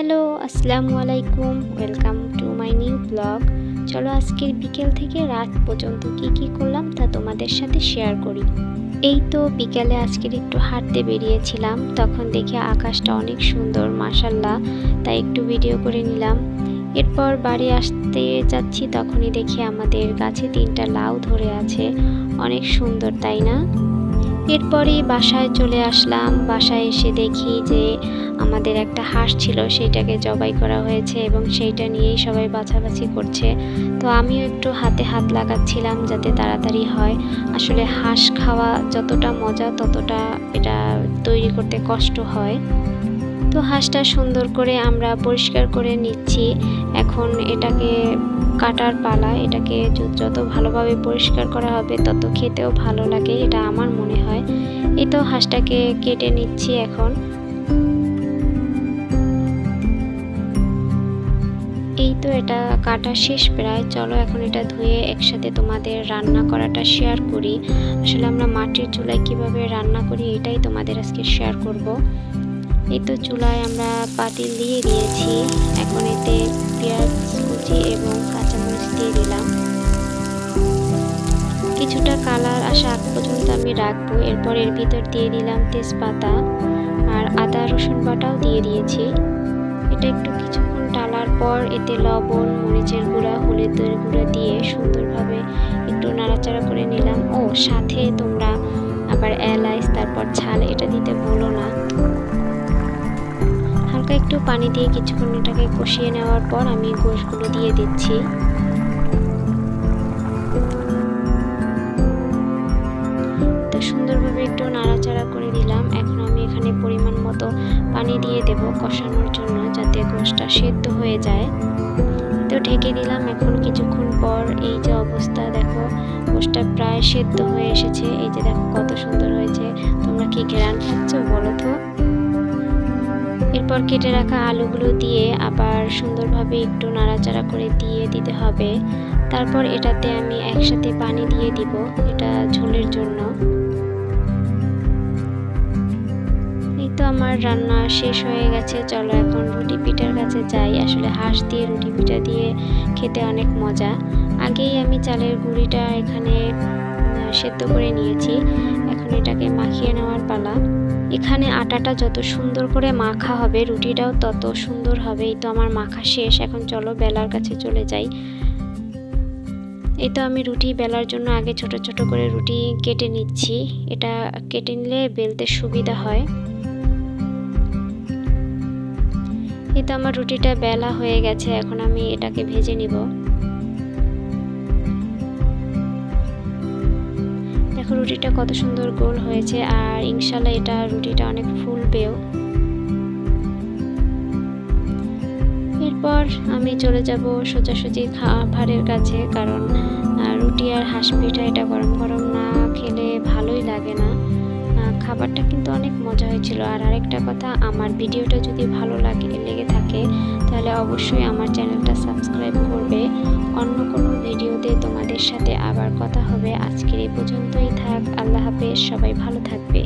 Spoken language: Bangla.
হ্যালো, আসসালামু আলাইকুম। Welcome to my new blog. চলো আজকের বিকেল থেকে রাত পর্যন্ত কি করলাম তা তোমাদের সাথে শেয়ার করি। এই তো বিকেলে আজকের একটু হাঁটতে বেরিয়েছিলাম, তখন দেখি আকাশটা অনেক সুন্দর মাশাল্লাহ, তাই একটু ভিডিও করে নিলাম। এরপর বাড়ি আসতে যাচ্ছি, তখনই দেখি আমাদের গাছে 3টা লাউ ধরে আছে, অনেক সুন্দর তাই না? এরপরই বাসায় চলে আসলাম। বাসায় এসে দেখি যে আমাদের একটা হাঁস ছিল, সেইটাকে জবাই করা হয়েছে এবং সেইটা নিয়েই সবাই বাছাবাছি করছে। তো আমিও একটু হাতে হাত লাগাচ্ছিলাম যাতে তাড়াতাড়ি হয়। আসলে হাঁস খাওয়া যতটা মজা ততটা এটা তৈরি করতে কষ্ট হয়। তো হাঁসটা সুন্দর করে আমরা পরিষ্কার করে নিচ্ছি। এখন এটাকে কাটার পালা। এটাকে যত ভালোভাবে পরিষ্কার করা হবে তত খেতেও ভালো লাগে, এটা আমার মনে হয়। এই তো হাঁসটাকে কেটে নিচ্ছি এখন। এই তো এটা কাটা শেষ প্রায়। চলো এখন এটা ধুয়ে একসাথে তোমাদের রান্না করাটা শেয়ার করি। আসলে আমরা মাটির চুলায় কিভাবে রান্না করি এটাই তোমাদের আজকে শেয়ার করব। এই তো চুলায় আমরা পাতিল দিয়ে দিয়েছি। এখন এতে পেঁয়াজ কুচি এবং কাঁচামরিচ দিয়ে দিলাম। কিছুটা কালার আসা আগ পর্যন্ত আমি রাখবো। এরপর এর ভিতর দিয়ে দিলাম তেজপাতা আর আদা রসুন বাটাও দিয়ে দিয়েছি। এটা একটু কিছুক্ষণ টালার পর এতে লবণ, মরিচের গুঁড়া, হলুদের গুঁড়া দিয়ে সুন্দরভাবে একটু নাড়াচাড়া করে নিলাম। ও সাথে তোমরা আবার এলাচ তারপর ঝাল এটা দিতে ভুলো না। হালকা একটু পানি দিয়ে কিছুক্ষণ এটাকে কষিয়ে নেওয়ার পর আমি গোশগুলো দিয়ে দিচ্ছি। তো সুন্দরভাবে একটু নাড়াচাড়া করে দিলাম। এখন আমি এখানে পরিমাণ মতো পানি দিয়ে দেব কষানোর জন্য, যাতে গোশটা সেদ্ধ হয়ে যায়। তো ঢেকে দিলাম। এখন কিছুক্ষণ পর এই যে অবস্থা, দেখো গোশটা প্রায় সেদ্ধ হয়ে এসেছে। এই যে দেখো কত সুন্দর হয়েছে। তোমরা কি ঘ্রাণ পাচ্ছ বলো তো? এরপর কেটে রাখা আলুগুলো দিয়ে আবার সুন্দরভাবে একটু নাড়াচাড়া করে দিয়ে দিতে হবে। তারপর এটাতে আমি একসাথে পানি দিয়ে দিব, এটা ঝোলের জন্য। এই তো আমার রান্না শেষ হয়ে গেছে। চলো এখন রুটি পিঠার কাছে যাই। আসলে হাঁস দিয়ে রুটি পিঠা দিয়ে খেতে অনেক মজা। আগেই আমি চালের গুঁড়িটা এখানে সেদ্ধ করে নিয়েছি। এখন এটাকে মাখিয়ে নেওয়ার পালা। এখানে আটাটা যত সুন্দর করে মাখা হবে রুটিটাও তত সুন্দর হবে। এই তো আমার মাখা শেষ। এখন চলো বেলার কাছে চলে যাই। এই তো আমি রুটি বেলার জন্য আগে ছোট ছোট করে রুটি কেটে নিচ্ছি। এটা কেটে নিলে বেলতে সুবিধা হয়। এই তো আমার রুটিটা বেলা হয়ে গেছে। এখন আমি এটাকে ভেজে নিব। দেখো রুটিটা কত সুন্দর গোল হয়েছে, আর ইনশাল্লাহ এটা রুটিটা অনেক ফুলবেও। এরপর আমি চলে যাব সোজাসুজি খাবারের কাছে, কারণ রুটি আর হাঁস পিঠা এটা গরম গরম না খেলে ভালোই লাগে না। খাবারটা কিন্তু অনেক মজা হয়েছিল। আর আরেকটা কথা, আমার ভিডিওটা যদি ভালো লেগে থাকে তাহলে অবশ্যই আমার চ্যানেলটা সাবস্ক্রাইব করবে। অন্য কোনো ভিডিওতে তোমাদের সাথে আবার কথা হবে। আজকের এই পর্যন্তই থাক। আল্লাহ হাফেজ, সবাই ভালো থাকবে।